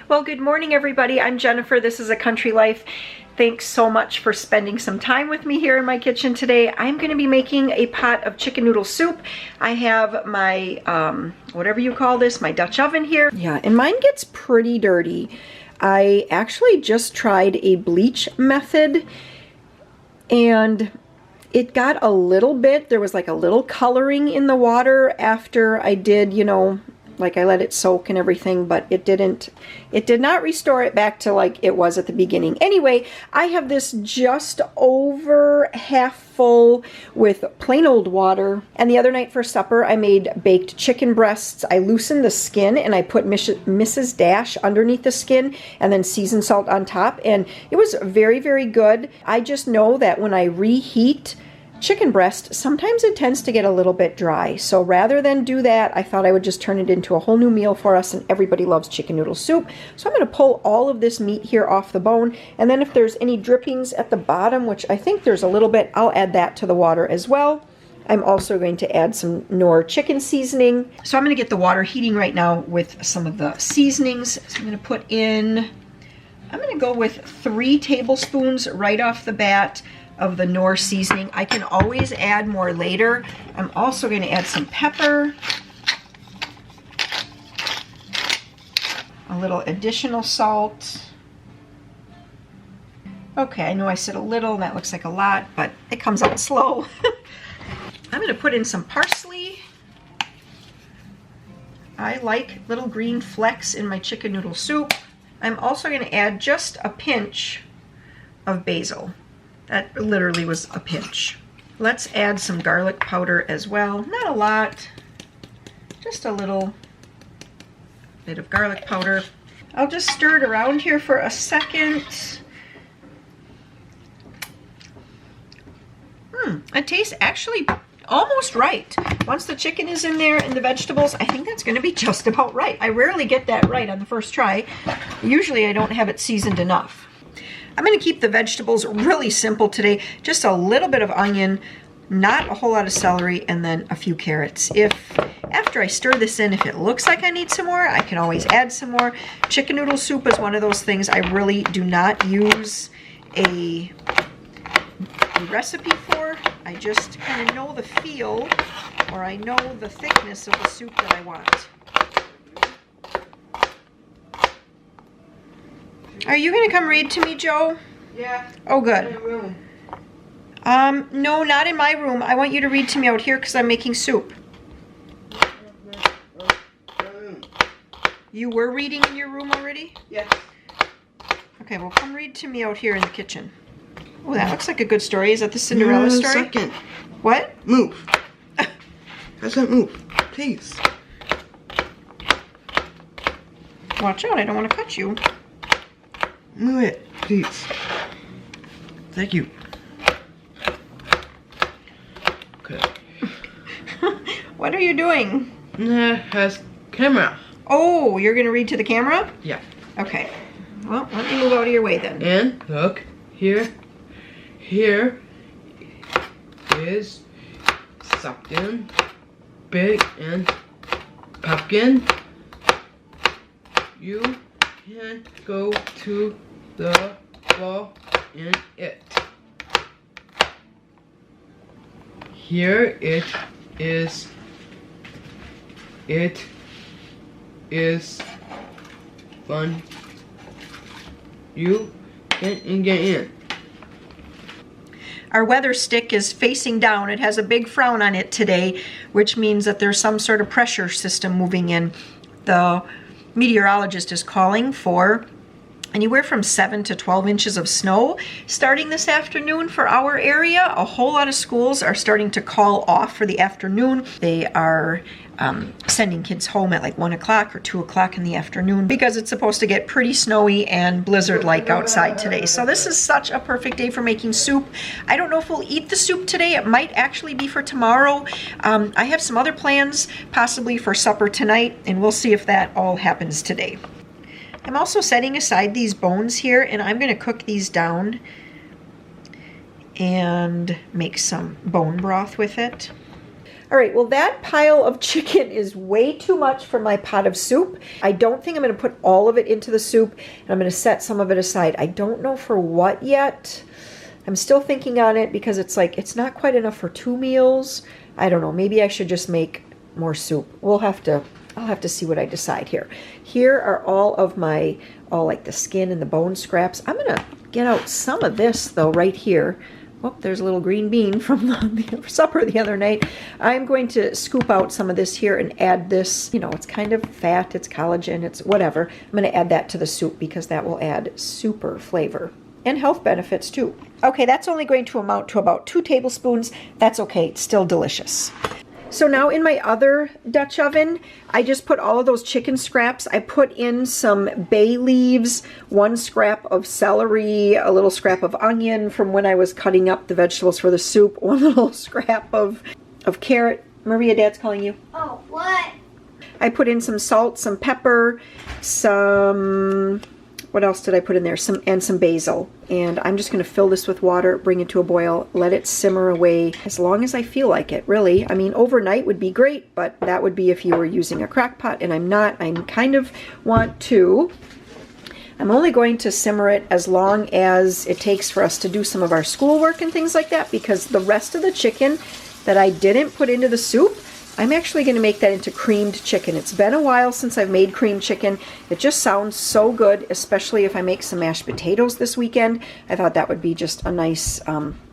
Well, good morning, everybody. I'm Jennifer. This is A Country Life. Thanks so much for spending some time with me here in my kitchen today. I'm going to be making a pot of chicken noodle soup. I have my, whatever you call this, my Dutch oven here. Yeah, and mine gets pretty dirty. I actually just tried a bleach method, and it got a little bit, there was like a little coloring in the water after I did, you know, like I let it soak and everything, but it did not restore it back to like it was at the beginning. Anyway, I have this just over half full with plain old water. And the other night for supper, I made baked chicken breasts. I loosened the skin and I put Mrs. Dash underneath the skin and then seasoned salt on top. And it was very, very good. I just know that when I reheat chicken breast, sometimes it tends to get a little bit dry. So rather than do that, I thought I would just turn it into a whole new meal for us, and everybody loves chicken noodle soup. So I'm going to pull all of this meat here off the bone, and then if there's any drippings at the bottom, which I think there's a little bit, I'll add that to the water as well. I'm also going to add some Knorr chicken seasoning. So I'm going to get the water heating right now with some of the seasonings. So I'm going to go with 3 tablespoons right off the bat of the Knorr seasoning. I can always add more later. I'm also going to add some pepper, a little additional salt. Okay, I know I said a little, that looks like a lot, but it comes out slow. I'm going to put in some parsley. I like little green flecks in my chicken noodle soup. I'm also going to add just a pinch of basil. That literally was a pinch. Let's add some garlic powder as well. Not a lot, just a little bit of garlic powder. I'll just stir it around here for a second. It tastes actually almost right. Once the chicken is in there and the vegetables, I think that's going to be just about right. I rarely get that right on the first try. Usually I don't have it seasoned enough. I'm going to keep the vegetables really simple today. Just a little bit of onion, not a whole lot of celery, and then a few carrots. If after I stir this in, if it looks like I need some more, I can always add some more. Chicken noodle soup is one of those things I really do not use a recipe for. I just kind of know the feel, or I know the thickness of the soup that I want. Are you going to come read to me, Joe? Yeah. Oh, good. In my room. No, not in my room. I want you to read to me out here because I'm making soup. You were reading in your room already? Yes. Okay, well, come read to me out here in the kitchen. Oh, that looks like a good story. Is that the Cinderella story? Second. What? Move. Doesn't move. Please. Watch out, I don't want to cut you. Move it, please. Thank you. Okay. What are you doing? That has camera. Oh, you're going to read to the camera? Yeah. Okay. Well, let me move out of your way then. And look here. Here is something big and pumpkin. You can go to the wall in it. Here it is. It is fun. You can get in. Our weather stick is facing down. It has a big frown on it today, which means that there's some sort of pressure system moving in. The meteorologist is calling for anywhere from 7 to 12 inches of snow starting this afternoon for our area. A whole lot of schools are starting to call off for the afternoon. They are sending kids home at like 1 o'clock or 2 o'clock in the afternoon because it's supposed to get pretty snowy and blizzard-like outside today. So this is such a perfect day for making soup. I don't know if we'll eat the soup today. It might actually be for tomorrow. I have some other plans, possibly for supper tonight, and we'll see if that all happens today. I'm also setting aside these bones here, and I'm going to cook these down and make some bone broth with it. All right, well that pile of chicken is way too much for my pot of soup. I don't think I'm gonna put all of it into the soup, and I'm gonna set some of it aside. I don't know for what yet. I'm still thinking on it because it's like, it's not quite enough for 2 meals. I don't know, maybe I should just make more soup. I'll have to see what I decide here. Here are all of my, like the skin and the bone scraps. I'm gonna get out some of this though right here. Oh, there's a little green bean from the supper the other night. I'm going to scoop out some of this here and add this. You know, it's kind of fat, it's collagen, it's whatever. I'm going to add that to the soup because that will add super flavor and health benefits too. Okay, that's only going to amount to about 2 tablespoons. That's okay, it's still delicious. So now in my other Dutch oven, I just put all of those chicken scraps. I put in some bay leaves, 1 scrap of celery, a little scrap of onion from when I was cutting up the vegetables for the soup, 1 little scrap of carrot. Maria, Dad's calling you. Oh, what? I put in some salt, some pepper, some... what else did I put in there? Some basil. And I'm just going to fill this with water, bring it to a boil, let it simmer away as long as I feel like it, really. I mean, overnight would be great, but that would be if you were using a crock pot, and I'm not. I kind of want to. I'm only going to simmer it as long as it takes for us to do some of our schoolwork and things like that, because the rest of the chicken that I didn't put into the soup, I'm actually going to make that into creamed chicken. It's been a while since I've made creamed chicken. It just sounds so good, especially if I make some mashed potatoes this weekend. I thought that would be just a nice,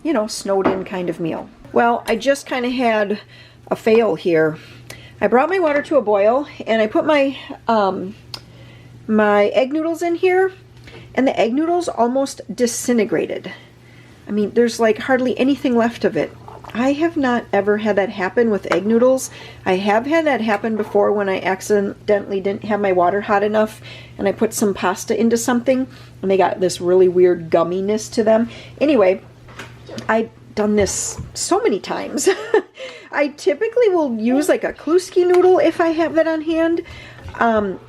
you know, snowed in kind of meal. Well, I just kind of had a fail here. I brought my water to a boil and I put my, my egg noodles in here, and the egg noodles almost disintegrated. I mean, there's like hardly anything left of it. I have not ever had that happen with egg noodles. I have had that happen before when I accidentally didn't have my water hot enough and I put some pasta into something and they got this really weird gumminess to them. Anyway, I've done this so many times. I typically will use like a Kluski noodle if I have that on hand.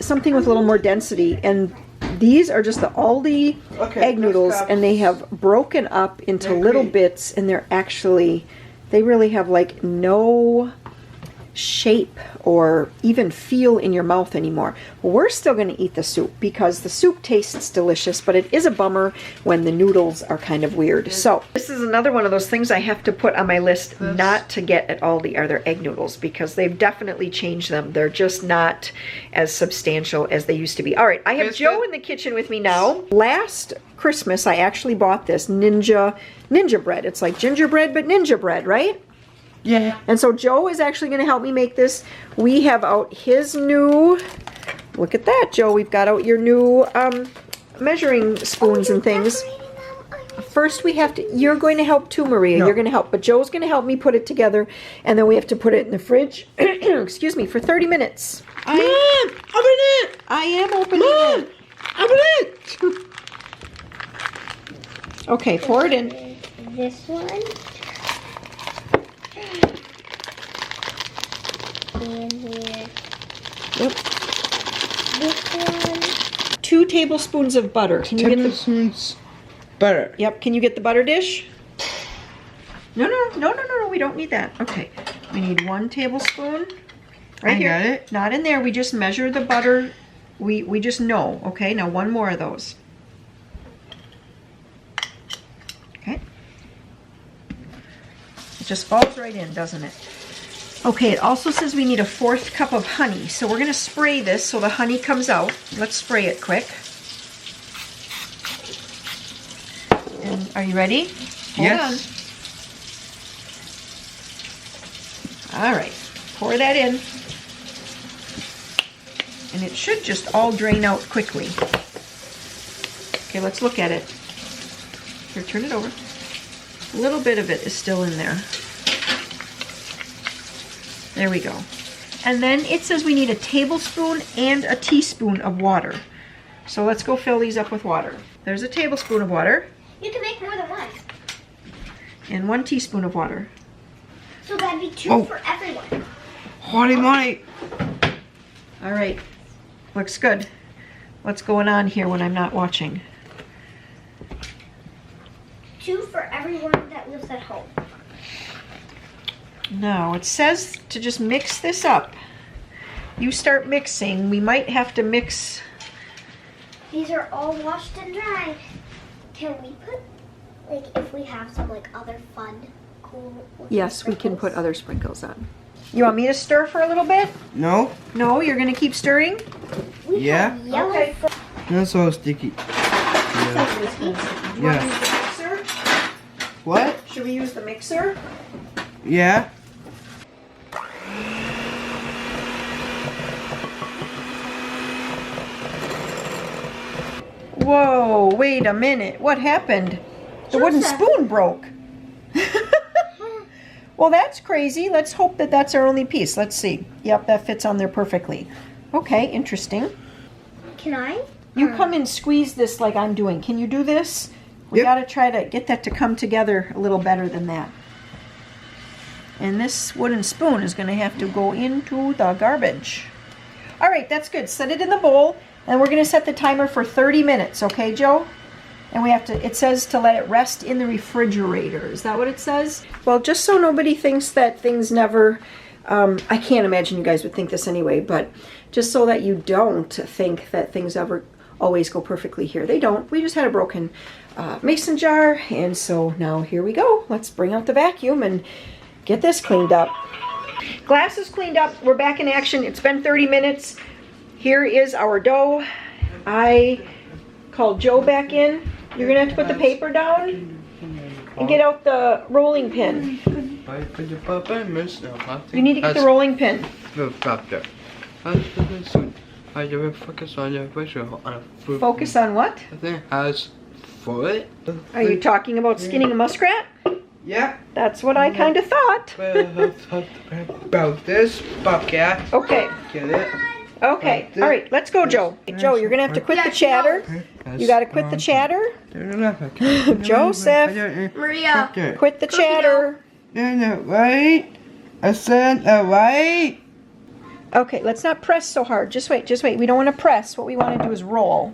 Something with a little more density, and these are just the Aldi egg noodles, and they have broken up into little bits, and they're actually, they really have like no shape or even feel in your mouth anymore. Well, we're still going to eat the soup because the soup tastes delicious, but it is a bummer when the noodles are kind of weird. So this is another one of those things I have to put on my list not to get at Aldi are their egg noodles, because they've definitely changed them. They're just not as substantial as they used to be. All right, I have Joe in the kitchen with me now. Last Christmas, I actually bought this ninja bread. It's like gingerbread, but ninja bread, right? Yeah. And so Joe is actually going to help me make this. We have out his new, look at that, Joe. We've got out your new measuring spoons and things. First we have to, you're going to help too, Maria. No. You're going to help. But Joe's going to help me put it together. And then we have to put it in the fridge, excuse me, for 30 minutes. Mom, open it! I am opening it. Open it! Okay, pour it in. This one. And here. Yep. This one. 2 tablespoons of butter. Can you get the tablespoons butter? Yep. Can you get the butter dish? No. We don't need that. Okay. We need 1 tablespoon. Right here. I got it. Not in there. We just measure the butter. We just know. Okay. Now 1 more of those. Okay. It just falls right in, doesn't it? Okay, it also says we need a 4th cup of honey. So we're going to spray this so the honey comes out. Let's spray it quick. And are you ready? Yes. Hold on. All right, pour that in. And it should just all drain out quickly. Okay, let's look at it. Here, turn it over. A little bit of it is still in there. There we go. And then it says we need a tablespoon and a teaspoon of water. So let's go fill these up with water. There's a tablespoon of water. You can make more than one. And 1 teaspoon of water. So that'd be 2 for everyone. Holy moly. All right, looks good. What's going on here when I'm not watching? 2 for everyone that lives at home. Now it says to just mix this up. You start mixing. We might have to mix. These are all washed and dried. Can we put, like, if we have some, like, other fun, cool... Yes, we can put other sprinkles on. You want me to stir for a little bit? No. No, you're gonna keep stirring? Yeah. Okay. That's so sticky. Yeah. You want to use the mixer? What? Should we use the mixer? Yeah. Whoa, wait a minute. What happened? The wooden spoon broke. Well, that's crazy. Let's hope that that's our only piece. Let's see. Yep, that fits on there perfectly. Okay, interesting. Can I? You come and squeeze this like I'm doing. Can you do this? We Yep. gotta try to get that to come together a little better than that. And this wooden spoon is gonna have to go into the garbage. All right, that's good. Set it in the bowl, and we're gonna set the timer for 30 minutes, okay, Joe? And we have to, it says to let it rest in the refrigerator. Is that what it says? Well, just so nobody thinks that things never, I can't imagine you guys would think this anyway, but just so that you don't think that things ever always go perfectly here. They don't. We just had a broken mason jar, and so now here we go. Let's bring out the vacuum and get this cleaned up. Glass is cleaned up. We're back in action. It's been 30 minutes. Here is our dough. I called Joe back in. You're gonna have to put the paper down and get out the rolling pin. You need to get the rolling pin. Focus on what? Are you talking about skinning a muskrat? Yeah. That's what I kind of thought. About this bucket. Okay. Get it? Okay. All right. Let's go, Joe. Joe, you're gonna have to quit the chatter. You gotta quit the chatter. Joseph, Maria. quit the chatter. Wait. I said wait. Okay. Let's not press so hard. Just wait. Just wait. We don't want to press. What we want to do is roll.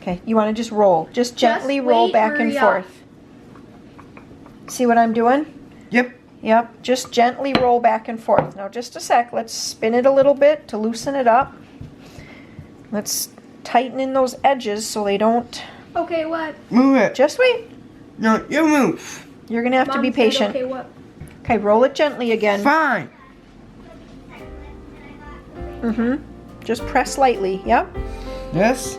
Okay. You want to just roll. Just gently roll wait, back and Maria. forth. See what I'm doing? Yep. Yep, just gently roll back and forth. Now just a sec, let's spin it a little bit to loosen it up. Let's tighten in those edges so they don't... Okay, what? Move it. Just wait. No, you move. You're gonna have to be patient. Okay, what? Okay, roll it gently again. Fine. Just press lightly, yep. Yes.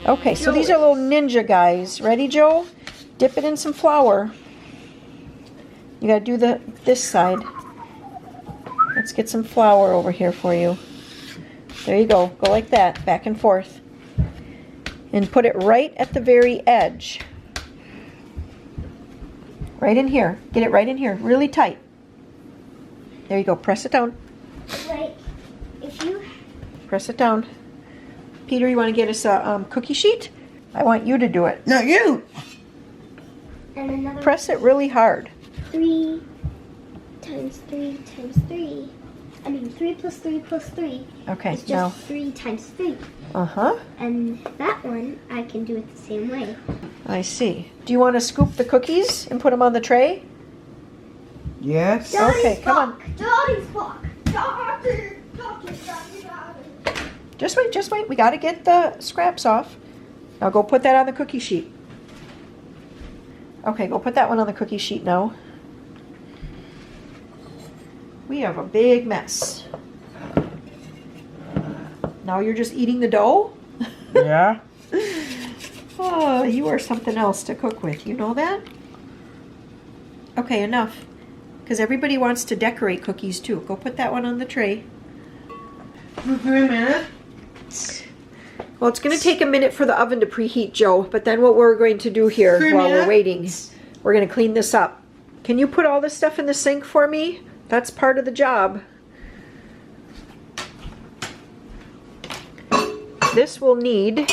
Okay, so these are little ninja guys. Ready, Joe? Dip it in some flour. You gotta do this side. Let's get some flour over here for you. There you go. Go like that, back and forth. And put it right at the very edge. Right in here. Get it right in here. Really tight. There you go. Press it down. Like, if you... Press it down. Peter, you want to get us a cookie sheet? I want you to do it. No, you. And another... Press it really hard. 3 times 3 times 3. I mean, 3 plus 3 plus 3. Okay, It's just now. 3 times 3. Uh-huh. And that one, I can do it the same way. I see. Do you want to scoop the cookies and put them on the tray? Yes. Okay, come on. Daddy's fuck. Daddy. Just wait. We got to get the scraps off. Now go put that on the cookie sheet. Okay, go put that one on the cookie sheet now. We have a big mess. Now you're just eating the dough? Yeah. Oh, you are something else to cook with. You know that? Okay, enough. Because everybody wants to decorate cookies too. Go put that one on the tray. 3 minutes. Well, it's going to take a minute for the oven to preheat, Joe. But then what we're going to do here 3 while minutes? we're waiting, we're going to clean this up. Can you put all this stuff in the sink for me? That's part of the job. This will need...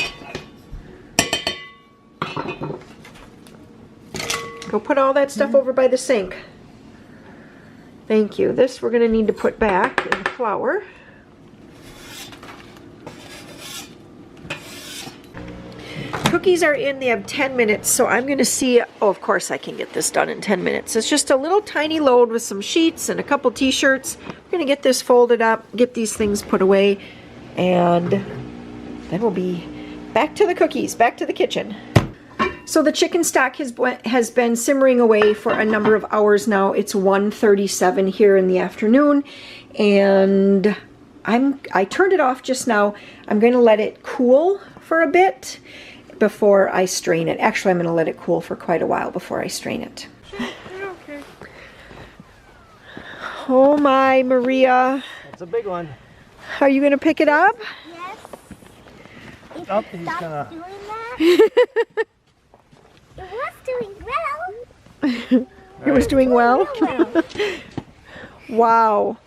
Go put all that stuff over by the sink. Thank you. This we're going to need to put back in the flour. Cookies are in, they have 10 minutes, so I'm going to see, oh, of course I can get this done in 10 minutes. It's just a little tiny load with some sheets and a couple t-shirts. I'm going to get this folded up, get these things put away, and then we'll be back to the cookies, back to the kitchen. So the chicken stock has been simmering away for a number of hours now. It's 1:37 here in the afternoon, and I turned it off just now. I'm going to let it cool for a bit before I strain it. Actually, I'm going to let it cool for quite a while before I strain it. Okay. Oh my, Maria. It's a big one. Are you going to pick it up? Yes. If Oh, it he's stops gonna- doing that, it was doing well. It was doing well? Real well. Wow.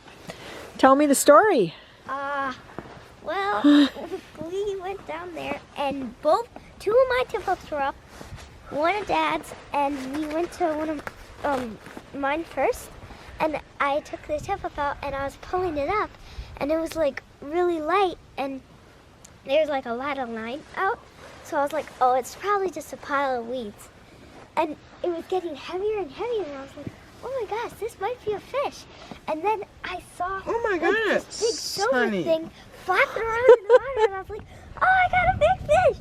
Tell me the story. Well, we went down there and two of my tip-ups were up, one of Dad's, and we went to one of mine first, and I took the tip-up out and I was pulling it up, and it was like really light, and there was like a lot of line out, so I was like, oh, it's probably just a pile of weeds, and it was getting heavier and heavier, and I was like, oh my gosh, this might be a fish. And then I saw Oh my like, gosh, this big silver Sonny. thing flapping around in the water, and I was like, oh, I got a big fish.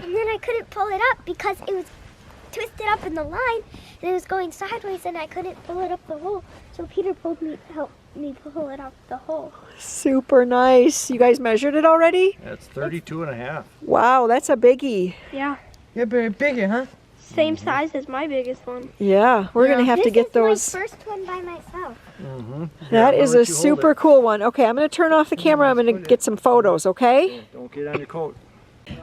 And then I couldn't pull it up because it was twisted up in the line, and it was going sideways, and I couldn't pull it up the hole. So Peter helped me pull it up the hole. Super nice. You guys measured it already? That's 32 and a half. Wow, that's a biggie. Yeah, You're very big, huh? same size as my biggest one. Yeah, we're going to have to get those. This is my first one by myself. Mm-hmm. That is a super cool one. Okay, I'm going to turn off the camera. I'm going to get some photos, okay? Don't get on your coat.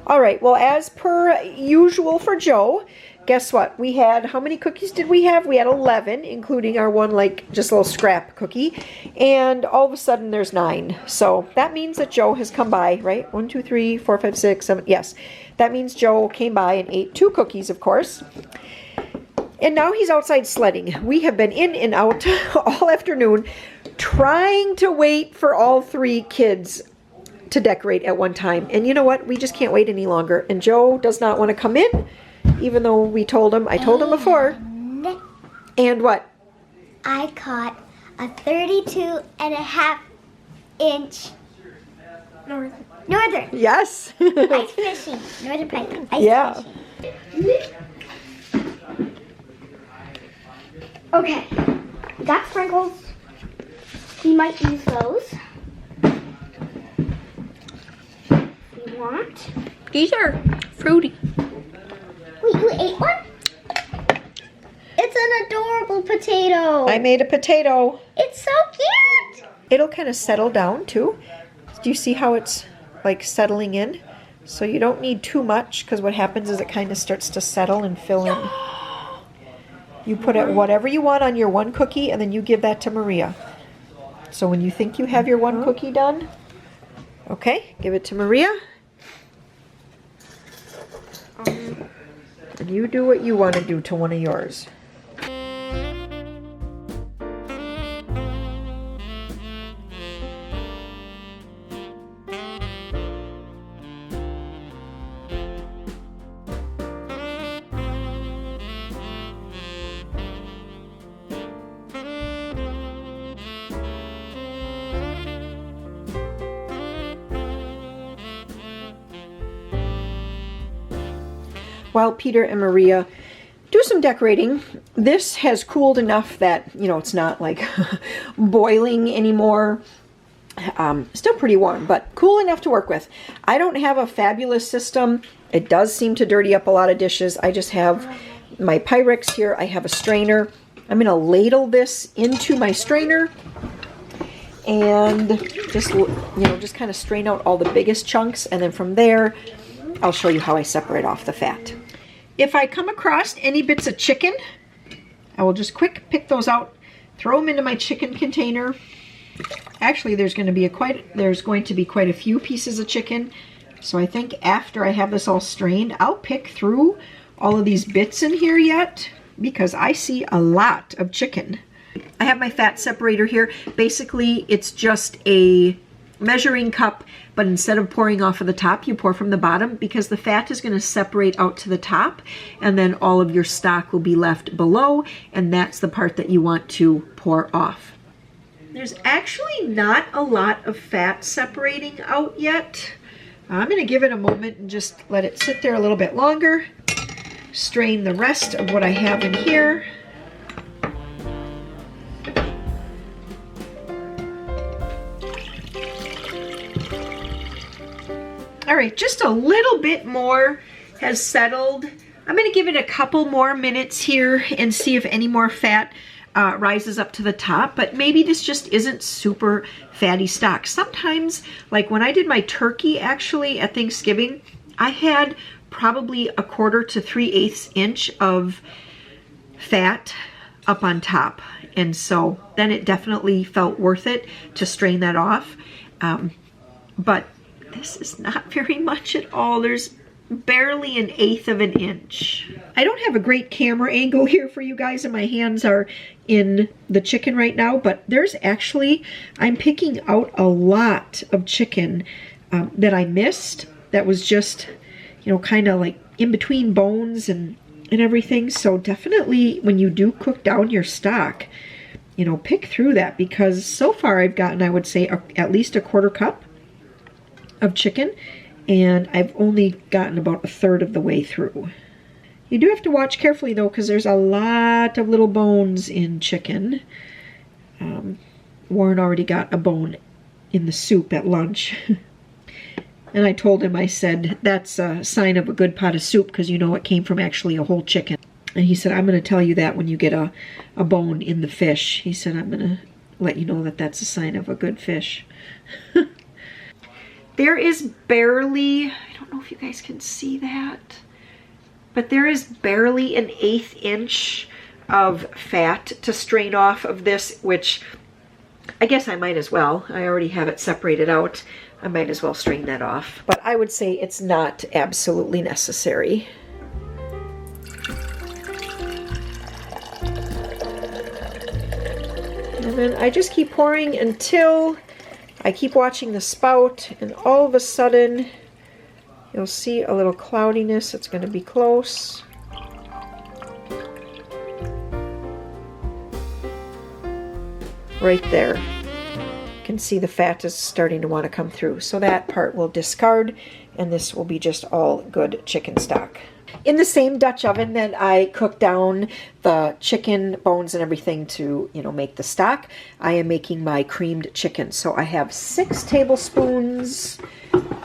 All right, well, as per usual for Joe, guess what? We had, how many cookies did we have? We had 11, including our one, like, just a little scrap cookie. And all of a sudden, there's 9. So that means that Joe has come by, right? 1, 2, 3, 4, 5, 6, 7. Yes. That means Joe came by and ate 2 cookies, of course. And now he's outside sledding. We have been in and out all afternoon trying to wait for all 3 kids to decorate at one time. And you know what? We just can't wait any longer. And Joe does not want to come in, even though we told him. I told him before. And what? I caught a 32.5-inch northern Yes. ice fishing. Northern pike. Ice Yeah. fishing. Okay. We got sprinkles. We might use those. We want. These are fruity. Wait, you ate one? It's an adorable potato. I made a potato. It's so cute. It'll kind of settle down too. Do you see how it's like settling in? So you don't need too much, because what happens is it kind of starts to settle and fill in. You put it whatever you want on your one cookie, and then you give that to Maria. So when you think you have your one cookie done, okay, give it to Maria. And you do what you want to do to one of yours. While Peter and Maria do some decorating, this has cooled enough that, you know, it's not like boiling anymore. Still pretty warm, but cool enough to work with. I don't have a fabulous system. It does seem to dirty up a lot of dishes. I just have my Pyrex here. I have a strainer. I'm going to ladle this into my strainer and just, you know, just kind of strain out all the biggest chunks, and then from there I'll show you how I separate off the fat. If I come across any bits of chicken, I will just quick pick those out, throw them into my chicken container. Actually, there's going to be quite a few pieces of chicken. So I think after I have this all strained, I'll pick through all of these bits in here yet, because I see a lot of chicken. I have my fat separator here. Basically, it's just a measuring cup, but instead of pouring off of the top, you pour from the bottom because the fat is going to separate out to the top, and then all of your stock will be left below, and that's the part that you want to pour off. There's actually not a lot of fat separating out yet. I'm going to give it a moment and just let it sit there a little bit longer. Strain the rest of what I have in here. All right, just a little bit more has settled. I'm going to give it a couple more minutes here and see if any more fat rises up to the top, but maybe this just isn't super fatty stock. Sometimes, like when I did my turkey actually at Thanksgiving, I had probably 1/4 to 3/8 inch of fat up on top. And so then it definitely felt worth it to strain that off. But this is not very much at all. There's barely 1/8 of an inch. I don't have a great camera angle here for you guys, and my hands are in the chicken right now, but there's actually, I'm picking out a lot of chicken that I missed that was just, you know, kind of like in between bones and everything. So definitely when you do cook down your stock, you know, pick through that, because so far I've gotten, I would say, at least 1/4 cup of chicken, and I've only gotten about 1/3 of the way through. You do have to watch carefully though, because there's a lot of little bones in chicken. Warren already got a bone in the soup at lunch. And I told him, I said, that's a sign of a good pot of soup, because you know it came from actually a whole chicken. And he said, I'm going to tell you that when you get a bone in the fish. He said, I'm going to let you know that that's a sign of a good fish. There is barely, I don't know if you guys can see that, but there is barely 1/8 inch of fat to strain off of this, which I guess I might as well. I already have it separated out. I might as well strain that off. But I would say it's not absolutely necessary. And then I just keep pouring until I keep watching the spout, and all of a sudden you'll see a little cloudiness. It's going to be close. Right there. You can see the fat is starting to want to come through. So that part we'll discard, and this will be just all good chicken stock. In the same Dutch oven that I cooked down the chicken bones and everything to, you know, make the stock, I am making my creamed chicken. So I have 6 tablespoons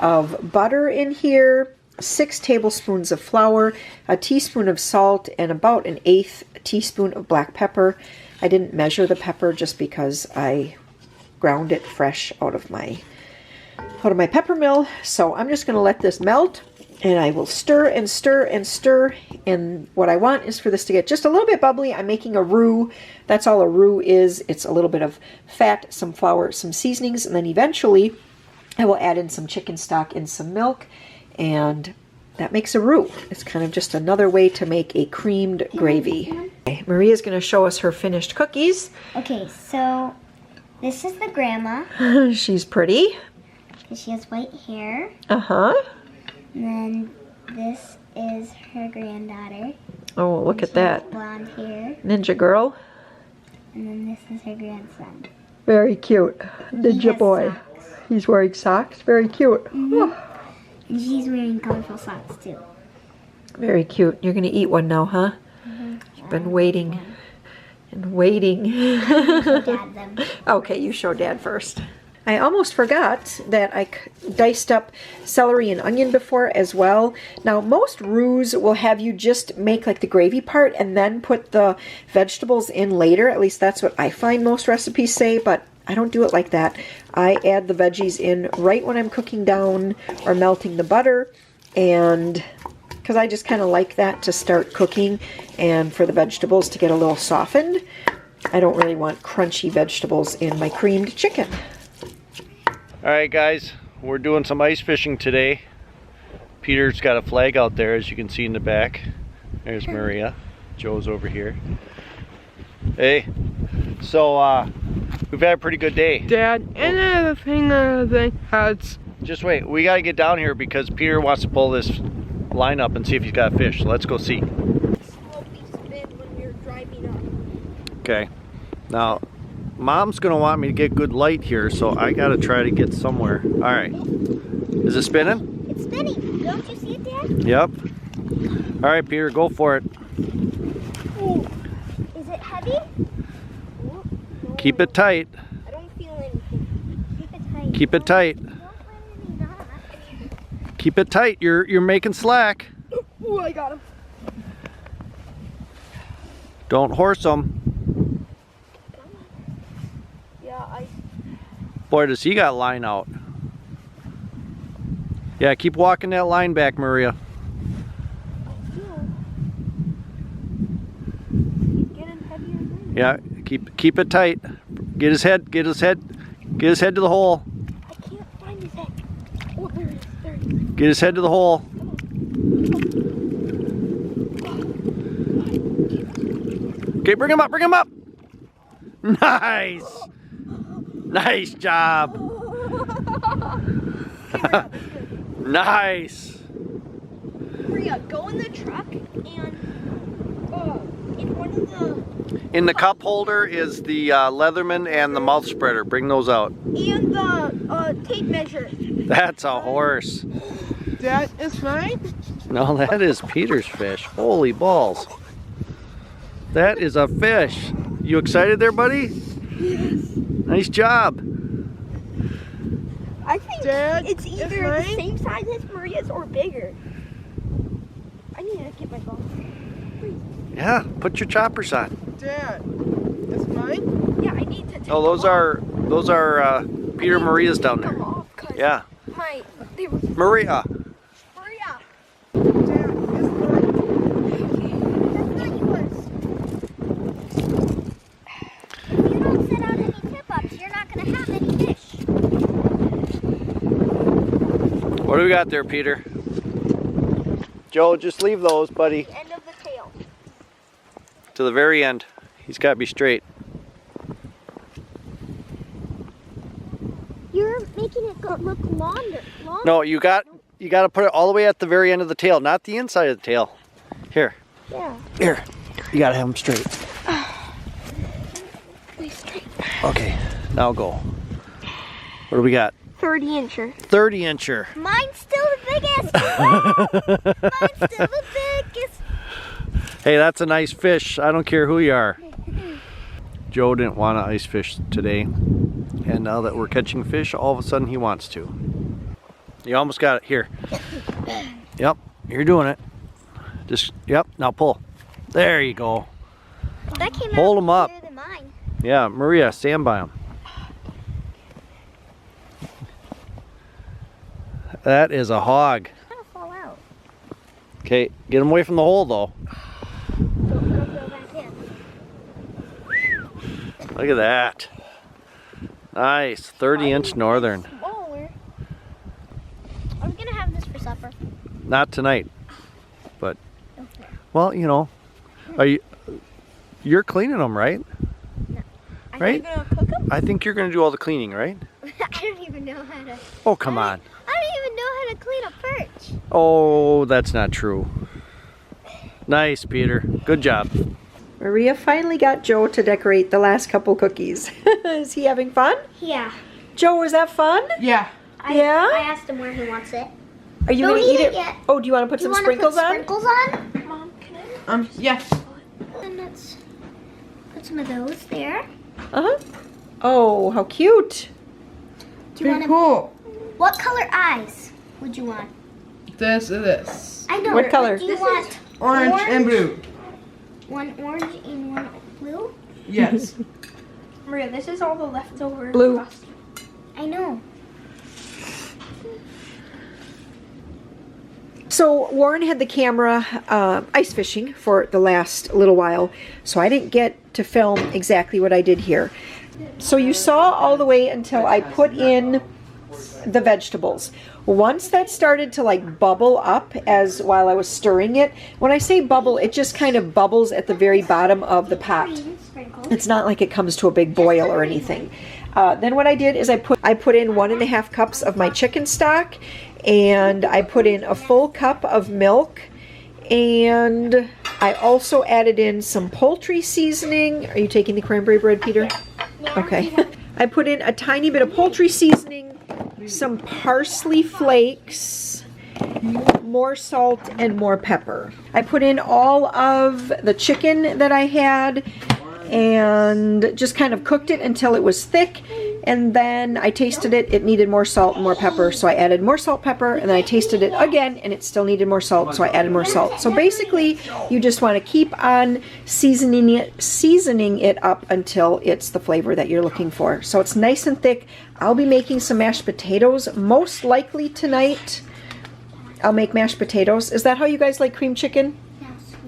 of butter in here, 6 tablespoons of flour, a teaspoon of salt, and about 1/8 teaspoon of black pepper. I didn't measure the pepper just because I ground it fresh out of my pepper mill. So I'm just going to let this melt. And I will stir and stir and stir. And what I want is for this to get just a little bit bubbly. I'm making a roux. That's all a roux is. It's a little bit of fat, some flour, some seasonings. And then eventually I will add in some chicken stock and some milk. And that makes a roux. It's kind of just another way to make a creamed gravy. Okay, Maria's going to show us her finished cookies. Okay, so this is the grandma. She's pretty. She has white hair. Uh-huh. And then this is her granddaughter. Oh, look at that. Blonde hair. Ninja girl. And then this is her grandson. Very cute. Ninja has boy. socks. He's wearing socks. Very cute. And she's wearing colorful socks too. Very cute. You're going to eat one now, huh? You've been waiting and waiting. Show Dad them. Okay, you show Dad first. I almost forgot that I diced up celery and onion before as well. Now, most roux will have you just make like the gravy part and then put the vegetables in later. At least that's what I find most recipes say, but I don't do it like that. I add the veggies in right when I'm cooking down or melting the butter, and because I just kind of like that to start cooking and for the vegetables to get a little softened. I don't really want crunchy vegetables in my creamed chicken. Alright guys, we're doing some ice fishing today. Peter's got a flag out there, as you can see in the back. There's Maria. Joe's over here. Hey, so we've had a pretty good day. Dad, and another thing has. Just wait, we gotta get down here because Peter wants to pull this line up and see if he's got fish. So let's go see. Okay, now Mom's gonna want me to get good light here, so I gotta try to get somewhere. All right, is it spinning? It's spinning. Don't you see it, Dad? Yep. All right, Peter, go for it. Is it heavy? No, Keep it tight. I don't feel anything. Keep it tight. Keep it tight. Don't let me not. Keep it tight. You're making slack. Ooh, I got him. Don't horse them. Yeah, Boy, does he got line out. Yeah, keep walking that line back, Maria. he's getting heavier and heavier. Yeah, keep it tight. Get his head to the hole. I can't find his head. Oh, there it is. There it is. Get his head to the hole. Okay, bring him up, bring him up. Nice. Nice job. Nice. Maria, go in the truck and in one of the In the cup holder is the Leatherman and the mouth spreader. Bring those out. and the tape measure. That's a horse. That is mine. No, that is Peter's fish. Holy balls. That is a fish. You excited there, buddy? Yes. Nice job. I think Dad, it's is either the mine? same size as Maria's or bigger. I need to get my phone. Yeah, put your choppers on. Dad, is mine. Yeah, I need to take Oh, those are Peter and Maria's down them there. off 'cause Yeah, they were Maria. Maria. Dad, is mine. That's not yours. If you don't set out any tip-ups, you're not going to have any fish. What do we got there, Peter? Joe, just leave those, buddy. End of the tail. To the very end. He's got to be straight. You're making it look longer. No, you got to put it all the way at the very end of the tail, not the inside of the tail. Here. Yeah. Here. You got to have them straight. Okay, now go. What do we got? 30-incher. 30-incher. Mine's still the biggest. Mine's still the biggest. Hey, that's a nice fish. I don't care who you are. Joe didn't want to ice fish today. And now that we're catching fish, all of a sudden he wants to. You almost got it. Here. Yep, you're doing it. Just, yep, now pull. There you go. That came Hold out 'em up. better than mine. Yeah, Maria, stand by him. That is a hog. It's gonna fall out. Okay, get him away from the hole though. Don't let him go back in. Look at that. Nice, 30-inch northern. Smaller. I'm gonna have this for supper. Not tonight, but well, you know, you're cleaning them, right? Right? Are you gonna cook them? I think you're gonna do all the cleaning, right? I don't even know how to. Oh, come on. I don't even know how to clean a perch. Oh, that's not true. Nice, Peter. Good job. Maria finally got Joe to decorate the last couple cookies. Is he having fun? Yeah. Joe, was that fun? Yeah. Yeah? I asked him where he wants it. Are you Don't going to eat eat it? it yet. Oh, do you want to put Do you some want to sprinkles put on? sprinkles on? Mom, can I? Yes. And let's put some of those there. Uh-huh. Oh, how cute. Do you Pretty want cool. What color eyes would you want? This. I know. What color? Do you want Orange and blue. one orange and one blue? Yes. Maria, this is all the leftover Blue. frosting. I know. So Warren had the camera ice fishing for the last little while, so I didn't get to film exactly what I did here. So you saw all the way until I put in the vegetables. Once that started to like bubble up as while I was stirring it, when I say bubble, it just kind of bubbles at the very bottom of the pot. Green sprinkles. It's not like it comes to a big boil or anything. Then what I did is I put in 1.5 cups of my chicken stock, and I put in a full cup of milk, and I also added in some poultry seasoning. Are you taking the cranberry bread, Peter? Yeah. Okay. I put in a tiny bit of poultry seasoning, some parsley flakes, more salt, and more pepper. I put in all of the chicken that I had and just kind of cooked it until it was thick, and then I tasted it. It needed more salt and more pepper, so I added more salt, pepper, and then I tasted it again, and it still needed more salt, so I added more salt. So basically, you just want to keep on seasoning it up until it's the flavor that you're looking for. So it's nice and thick. I'll be making some mashed potatoes, most likely tonight. I'll make mashed potatoes. Is that how you guys like cream chicken?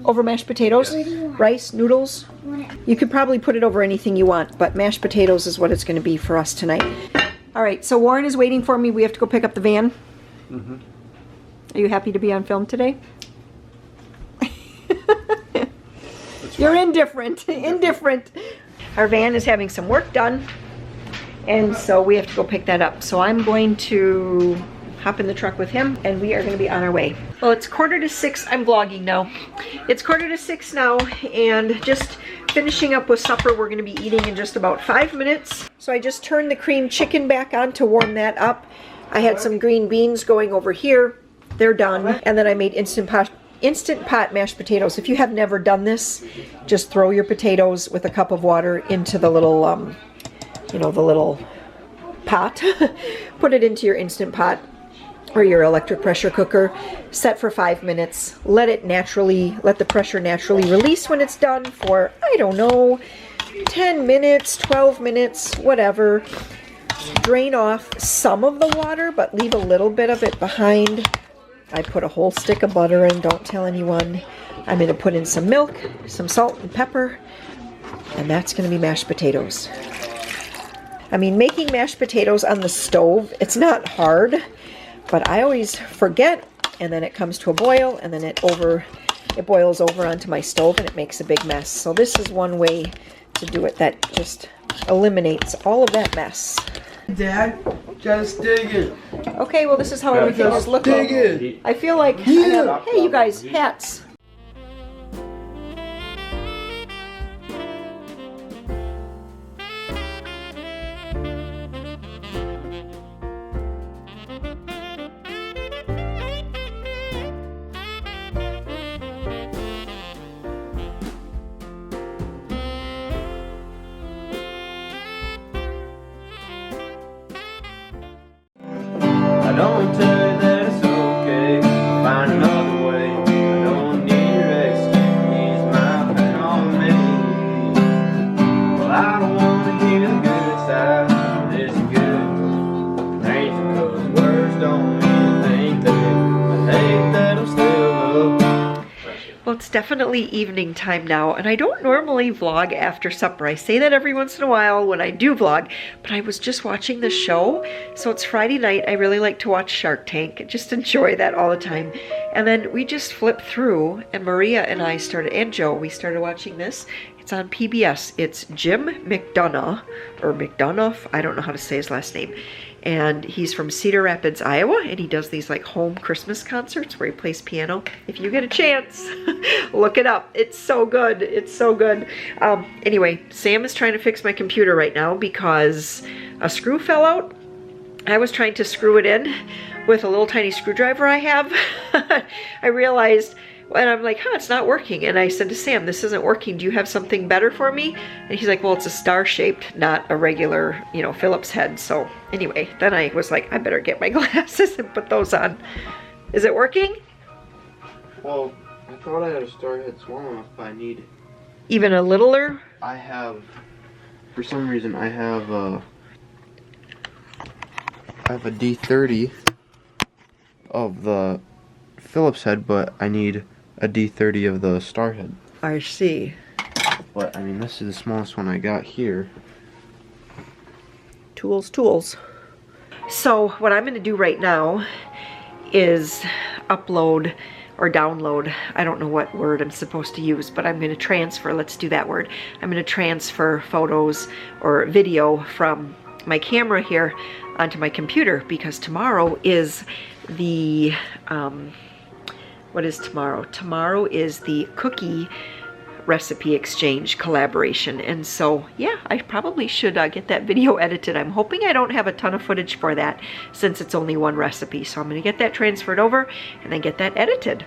Over mashed potatoes? Rice, noodles? You could probably put it over anything you want, but mashed potatoes is what it's going to be for us tonight. All right, so Warren is waiting for me. We have to go pick up the van. Mm-hmm. Are you happy to be on film today? You're indifferent. Indifferent. Our van is having some work done, and so we have to go pick that up. So I'm going to hop in the truck with him, and we are going to be on our way. Well, it's 5:45. I'm vlogging now. It's 5:45 now, and just finishing up with supper. We're going to be eating in just about 5 minutes. So I just turned the cream chicken back on to warm that up. I had some green beans going over here. They're done. And then I made instant pot mashed potatoes. If you have never done this, just throw your potatoes with a cup of water into the little, the little pot. Put it into your Instant Pot or your electric pressure cooker, set for 5 minutes, let the pressure naturally release when it's done for, I don't know, 10 minutes, 12 minutes, whatever. Drain off some of the water, but leave a little bit of it behind. I put a whole stick of butter in, don't tell anyone. I'm gonna put in some milk, some salt and pepper, and that's gonna be mashed potatoes. I mean, making mashed potatoes on the stove, it's not hard, but I always forget, and then it comes to a boil, and then it boils over onto my stove, and it makes a big mess. So this is one way to do it that just eliminates all of that mess. Dad, just dig it. Okay, well, this is how everything is looking. Dig it. I feel like, Yeah. hey, you guys, hats. I don't tell you that it's okay. Find another way. I don't need your excuse. My pain on me. Well, I don't want to hear the good side. This good. Ain't because words don't mean anything to you. I hate that I'm still up. Well, it's definitely evening time now, and I don't normally vlog after supper. I say that every once in a while when I do vlog, but I was just watching the show. So it's Friday night. I really like to watch Shark Tank. Just enjoy that all the time. And then we just flipped through, and Maria and I started, and Joe, we started watching this. It's on PBS. It's Jim McDonough, or McDonough, I don't know how to say his last name. And he's from Cedar Rapids, Iowa, and he does these like home Christmas concerts where he plays piano. If you get a chance, look it up. It's so good. It's so good. Anyway, Sam is trying to fix my computer right now because a screw fell out. I was trying to screw it in with a little tiny screwdriver I have. I realized, and I'm like, it's not working. And I said to Sam, this isn't working. Do you have something better for me? And he's like, well, it's a star-shaped, not a regular, Phillips head. So anyway, then I was like, I better get my glasses and put those on. Is it working? Well, I thought I had a star head small enough, but I need... Even a littler? I have... For some reason, I have a D30 of the Phillips head, but I need a D30 of the star head. I see. But I mean, this is the smallest one I got here. Tools, tools. So what I'm going to do right now is upload or download. I don't know what word I'm supposed to use, but I'm going to transfer, let's do that word. I'm going to transfer photos or video from my camera here onto my computer, because tomorrow is the, what is tomorrow? Tomorrow is the cookie recipe exchange collaboration, and so yeah, I probably should get that video edited. I'm hoping I don't have a ton of footage for that since it's only one recipe, so I'm going to get that transferred over and then get that edited.